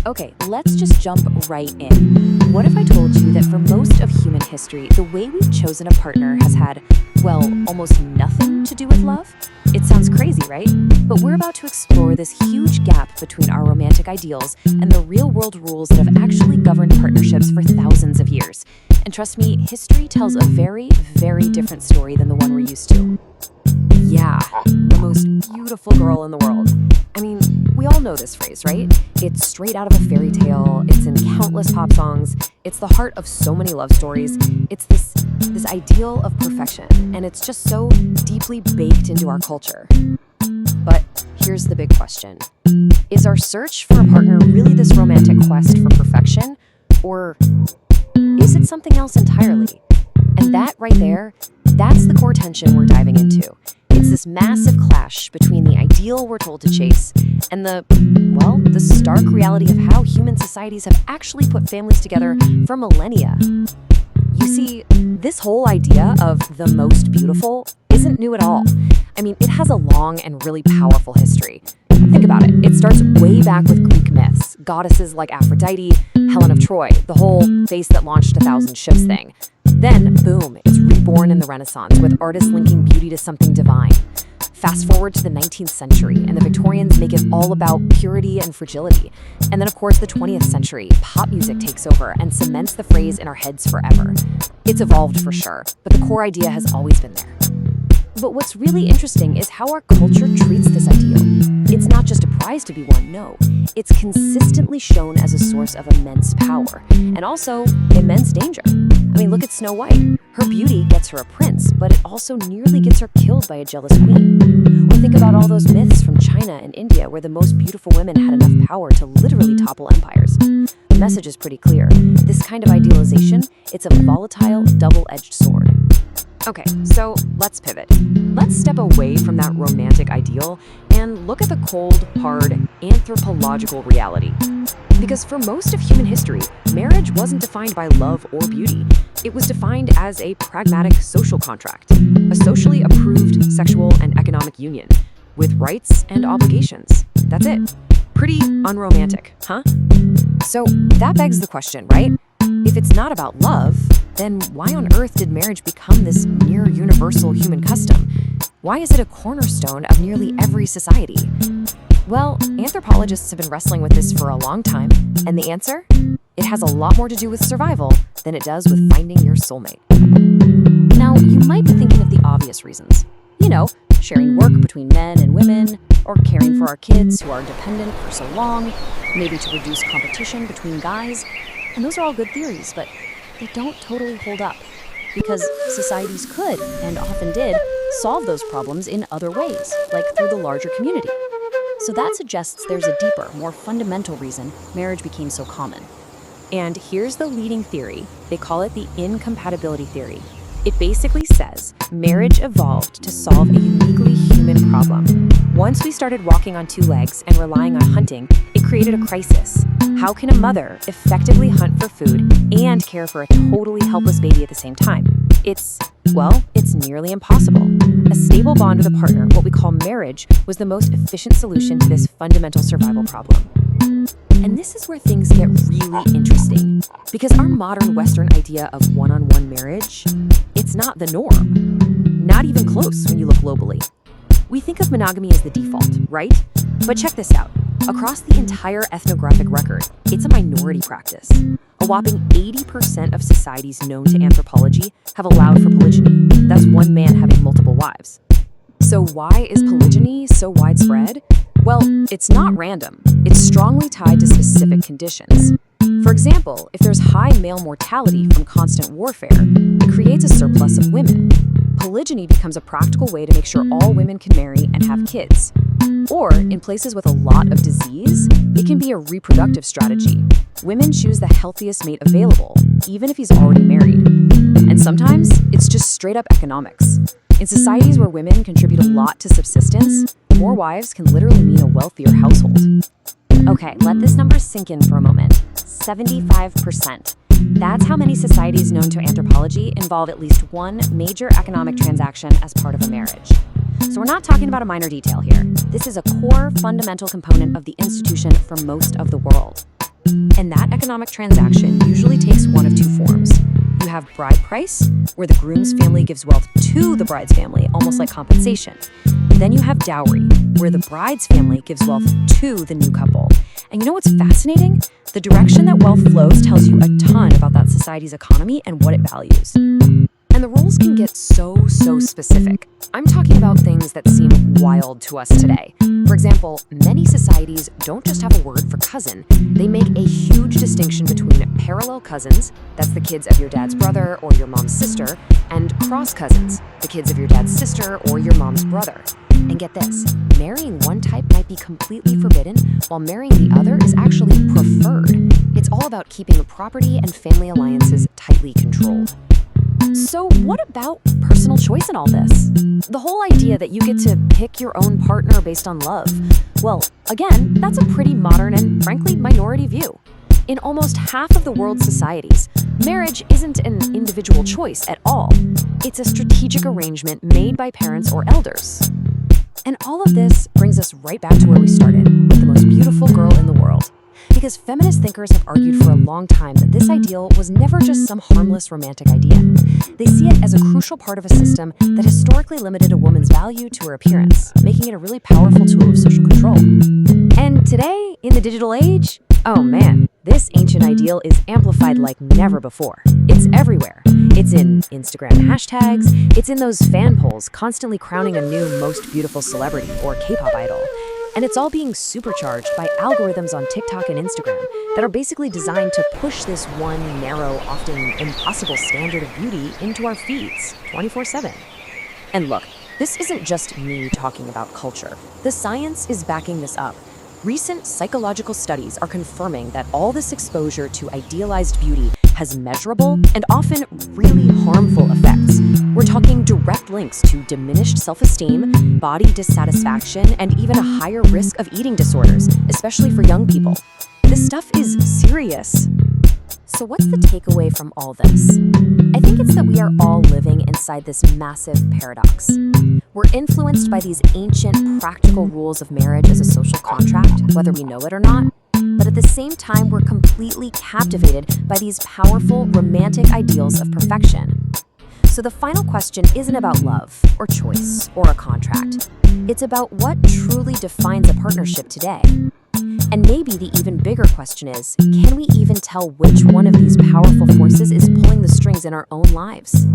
Okay, let's just jump right in. What if I told you that for most of human history, the way we've chosen a partner has had, well, almost nothing to do with love? It sounds crazy, right? But we're about to explore this huge gap between our romantic ideals and the real-world rules that have actually governed partnerships for thousands of years. And trust me, history tells a very, very different story than the one we're used to. Yeah, the most beautiful girl in the world. I mean, we all know this phrase, right? It's straight out of a fairy tale. It's in countless pop songs. It's the heart of so many love stories. It's this ideal of perfection, and it's just so deeply baked into our culture. But here's the big question. Is our search for a partner really this romantic quest for perfection? Or is it something else entirely? And that right there, that's the core tension we're diving into. It's this massive clash between the ideal we're told to chase and the stark reality of how human societies have actually put families together for millennia. You see, this whole idea of the most beautiful isn't new at all. I mean, it has a long and really powerful history. Think about it. It starts way back with Greek myths, goddesses like Aphrodite, Helen of Troy, the whole face that launched 1,000 ships thing. Then, boom, it's reborn in the Renaissance with artists linking beauty to something divine. Fast forward to the 19th century, and the Victorians make it all about purity and fragility. And then, of course, the 20th century, pop music takes over and cements the phrase in our heads forever. It's evolved for sure, but the core idea has always been there. But what's really interesting is how our culture treats this ideal. It's not just a prize to be won, no. It's consistently shown as a source of immense power, and also immense danger. I mean, look at Snow White. Her beauty gets her a prince, but it also nearly gets her killed by a jealous queen. Or think about all those myths from China and India where the most beautiful women had enough power to literally topple empires. The message is pretty clear. This kind of idealization, it's a volatile, double-edged sword. Okay, so let's pivot. Let's step away from that romantic ideal and look at the cold, hard, anthropological reality. Because for most of human history, marriage wasn't defined by love or beauty. It was defined as a pragmatic social contract, a socially approved sexual and economic union, with rights and obligations. That's it. Pretty unromantic, huh? So that begs the question, right? If it's not about love, then why on earth did marriage become this near universal human custom? Why is it a cornerstone of nearly every society? Well, anthropologists have been wrestling with this for a long time, and the answer? It has a lot more to do with survival than it does with finding your soulmate. Now, you might be thinking of the obvious reasons. You know, sharing work between men and women, or caring for our kids who are dependent for so long, maybe to reduce competition between guys. And those are all good theories, but they don't totally hold up, because societies could, and often did, solve those problems in other ways, like through the larger community. So that suggests there's a deeper, more fundamental reason marriage became so common. And here's the leading theory. They call it the incompatibility theory. It basically says marriage evolved to solve a uniquely human problem. Once we started walking on two legs and relying on hunting, it created a crisis. How can a mother effectively hunt for food and care for a totally helpless baby at the same time? It's nearly impossible. A stable bond with a partner, what we call marriage, was the most efficient solution to this fundamental survival problem. And this is where things get really interesting, because our modern Western idea of one-on-one marriage, it's not the norm. Not even close when you look globally. We think of monogamy as the default, right? But check this out. Across the entire ethnographic record, it's a minority practice. A whopping 80% of societies known to anthropology have allowed for polygyny. That's one man having multiple wives. So why is polygyny so widespread? Well, it's not random. It's strongly tied to specific conditions. For example, if there's high male mortality from constant warfare, it creates a surplus of women. Polygyny becomes a practical way to make sure all women can marry and have kids. Or, in places with a lot of disease, it can be a reproductive strategy. Women choose the healthiest mate available, even if he's already married. And sometimes, it's just straight up economics. In societies where women contribute a lot to subsistence, more wives can literally mean a wealthier household. Okay, let this number sink in for a moment. 75%. That's how many societies known to anthropology involve at least one major economic transaction as part of a marriage. So we're not talking about a minor detail here. This is a core, fundamental component of the institution for most of the world. And that economic transaction usually takes one of two forms. You have bride price, where the groom's family gives wealth to the bride's family, almost like compensation. Then you have dowry, where the bride's family gives wealth to the new couple. And you know what's fascinating? The direction that wealth flows tells you a ton about that society's economy and what it values. And the rules can get so specific. I'm talking about things that seem wild to us today. For example, many societies don't just have a word for cousin. They make a huge distinction between parallel cousins, that's the kids of your dad's brother or your mom's sister, and cross cousins, the kids of your dad's sister or your mom's brother. And get this, marrying one type might be completely forbidden, while marrying the other is actually preferred. It's all about keeping property and family alliances tightly controlled. So what about personal choice in all this? The whole idea that you get to pick your own partner based on love. Well, again, that's a pretty modern and frankly minority view. In almost half of the world's societies, marriage isn't an individual choice at all. It's a strategic arrangement made by parents or elders. And all of this brings us right back to where we started, with the most beautiful girl in the world. Because feminist thinkers have argued for a long time that this ideal was never just some harmless romantic idea. They see it as a crucial part of a system that historically limited a woman's value to her appearance, making it a really powerful tool of social control. And today, in the digital age, oh man, this ancient ideal is amplified like never before. It's everywhere. It's in Instagram hashtags, it's in those fan polls constantly crowning a new most beautiful celebrity or K-pop idol. And it's all being supercharged by algorithms on TikTok and Instagram that are basically designed to push this one narrow, often impossible standard of beauty into our feeds 24/7. And look, this isn't just me talking about culture. The science is backing this up. Recent psychological studies are confirming that all this exposure to idealized beauty has measurable and often really harmful effects. We're talking direct links to diminished self-esteem, body dissatisfaction, and even a higher risk of eating disorders, especially for young people. This stuff is serious. So what's the takeaway from all this? I think it's that we are all living inside this massive paradox. We're influenced by these ancient, practical rules of marriage as a social contract, whether we know it or not. But at the same time, we're completely captivated by these powerful, romantic ideals of perfection. So the final question isn't about love, or choice, or a contract. It's about what truly defines a partnership today. And maybe the even bigger question is, can we even tell which one of these powerful forces is pulling the strings in our own lives?